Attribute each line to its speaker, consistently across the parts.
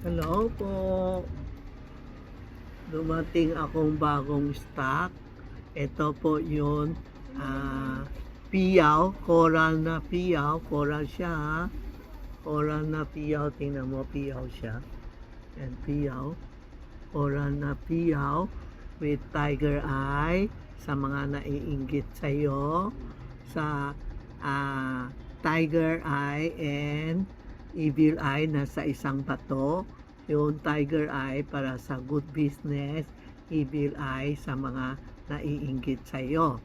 Speaker 1: Hello po. Dumating akong bagong stock. Ito po yun. Piyaw. Coral na piyaw. Coral siya ha. Coral na piyaw. Tingnan mo, piyaw siya. Yan, piyaw. Coral na piyaw with tiger eye. Sa mga naiinggit sa'yo. Sa tiger eye and evil eye na sa isang bato. Yung tiger eye para sa good business, evil eye sa mga naiinggit sa iyo.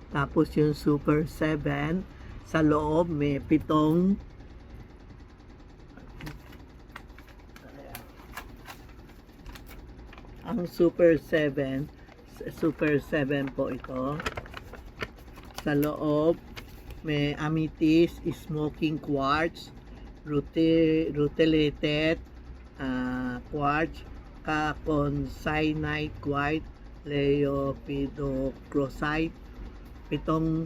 Speaker 1: Tapos yung super 7 sa loob may 7 ang super 7 po ito. Sa loob may amethyst, smoking quartz, rutilated quartz, chalcocyanide quartz, leopidocrosite, pitong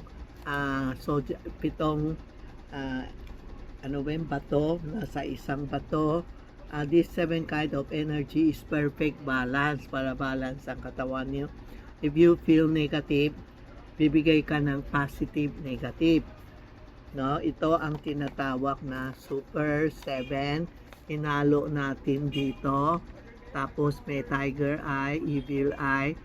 Speaker 1: bato nasa isang bato. This 7 kind of energy is perfect balance para balance ang katawan niyo. If you feel negative, bibigay ka ng positive negative. No, ito ang tinatawag na super 7. Inalo natin dito. Tapos may tiger eye, evil eye,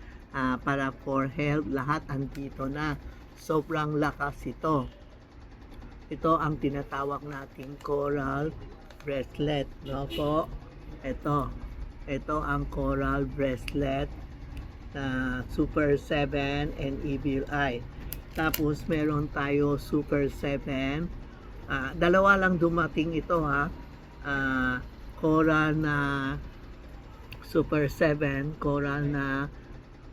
Speaker 1: para for health, lahat andito na. Sobrang lakas ito. Ito ang tinatawag nating coral bracelet, no po. Ito ang coral bracelet na super 7 and evil eye. Tapos meron tayo super 7. Dalawa lang dumating ito ha. Coral na super 7, coral na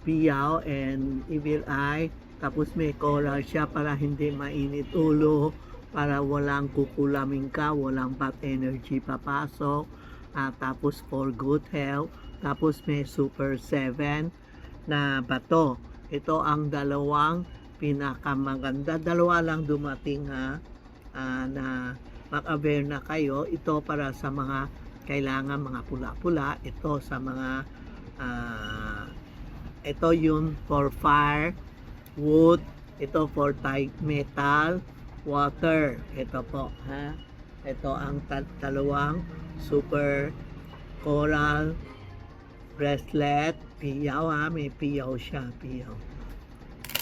Speaker 1: piyaw and evil eye. Tapos may coral siya para hindi mainit ulo, para walang kukulamin ka, walang bad energy papasok. Tapos for good health. Tapos may super 7 na bato. Ito ang dalawang pinakamaganda. Dalawa lang dumating ha, na mag-aware na kayo. Ito para sa mga kailangan mga pula-pula. Ito sa mga ito yun for fire, wood. Ito for metal, water. Ito po ha. Ito ang dalawang super coral bracelet. Piyaw ha. May piyaw siya. Piyaw.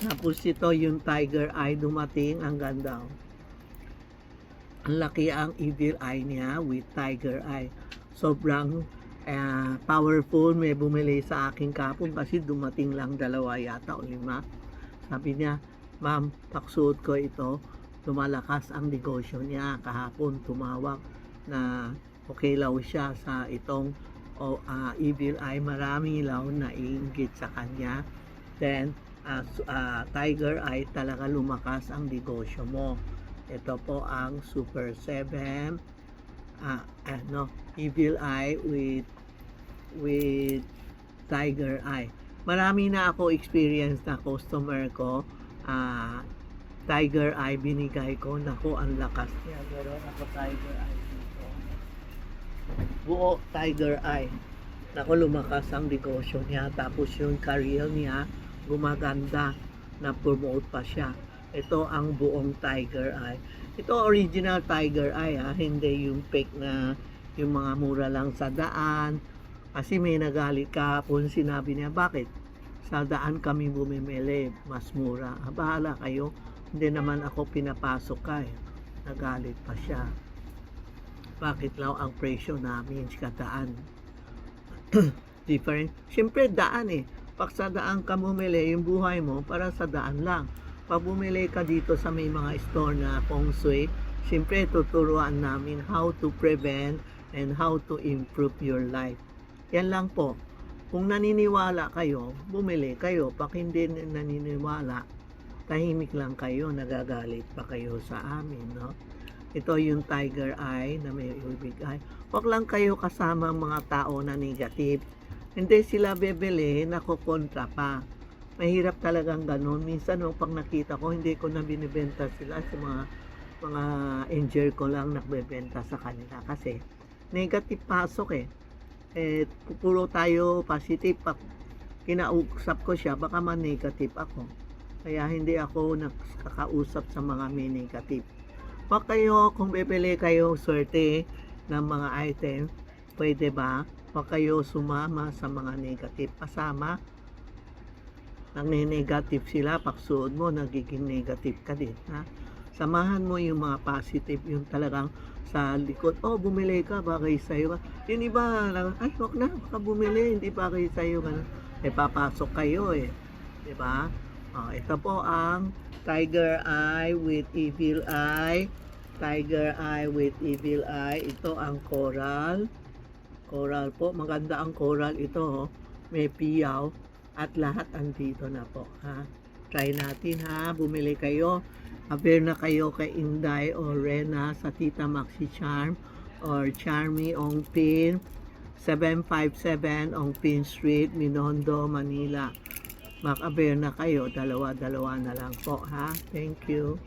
Speaker 1: Tapos ito yung tiger eye dumating. Ang ganda. Ang laki ang evil eye niya with tiger eye. Sobrang powerful. May bumili sa akin kapon kasi dumating lang 2 yata o 5. Sabi niya, ma'am, paksuot ko ito. Lumalakas ang negosyo niya. Kahapon tumawag na okay law siya sa itong evil eye. Marami law na iinggit sa kanya. Then, tiger eye talaga lumakas ang negosyo mo. Ito po ang super 7 evil eye with tiger eye. Marami na ako experience na customer ko, tiger eye binigay ko. Naku, ang lakas niya. Meron ako tiger eye dito. Buo tiger eye. Naku, lumakas ang negosyo niya. Tapos yung career niya gumaganda, na promote pa siya. Ito ang buong tiger eye. Ito original tiger eye ha, hindi yung fake na yung mga mura lang sa daan. Kasi may nagalit kahapon, sinabi niya, bakit sa daan kami bumimili, mas mura? Bahala kayo, hindi naman ako pinapasok ka eh. Nagalit pa siya. Bakit lang ang presyo namin sa daan? Different. Siyempre daan eh. Pag sa daan ka bumili, yung buhay mo para sa daan lang. Pag bumili ka dito sa may mga store na feng shui, siyempre tuturuan namin how to prevent and how to improve your life. Yan lang po. Kung naniniwala kayo, bumili kayo. Pag hindi naniniwala, tahimik lang kayo, nagagalit pa kayo sa amin, no? Ito yung tiger eye na may big eye. Huwag lang kayo kasama mga tao na negative. Hindi sila bebili, nakukontra pa. Mahirap talagang ganun. Minsan, pag nakita ko, hindi ko na binibenta sila sa mga angel ko lang nagbebenta sa kanila. Kasi, negative pasok eh. Puro tayo positive. Pag kinausap ko siya, baka man-negative ako. Kaya hindi ako nakakausap sa mga may negative. Huwag kayo, kung bibili kayo swerte ng mga item, pwede ba? Huwag kayo sumama sa mga negative. Pasama, nagne-negative sila, pagsuod mo, nagiging negative ka din. Ha? Samahan mo yung mga positive, yung talagang sa likod, oh, bumili ka, bagay sa'yo. Yung iba, ay, huwag na, baka bumili, hindi bagay sa'yo. Ganun. Papasok kayo Diba? Ito po ang Tiger Eye with Evil Eye. Tiger Eye with Evil Eye. Ito ang coral. Coral po. Maganda ang coral ito. May piyaw. At lahat andito na po. Ha? Try natin ha. Bumili kayo. Aware na kayo kay Inday or Rena sa Tita Maxi Charm or Charmy Ong Pin. 757 Ong Pin Street, Minondo, Manila. Mag-aware na kayo. Dalawa-dalawa na lang po ha. Thank you.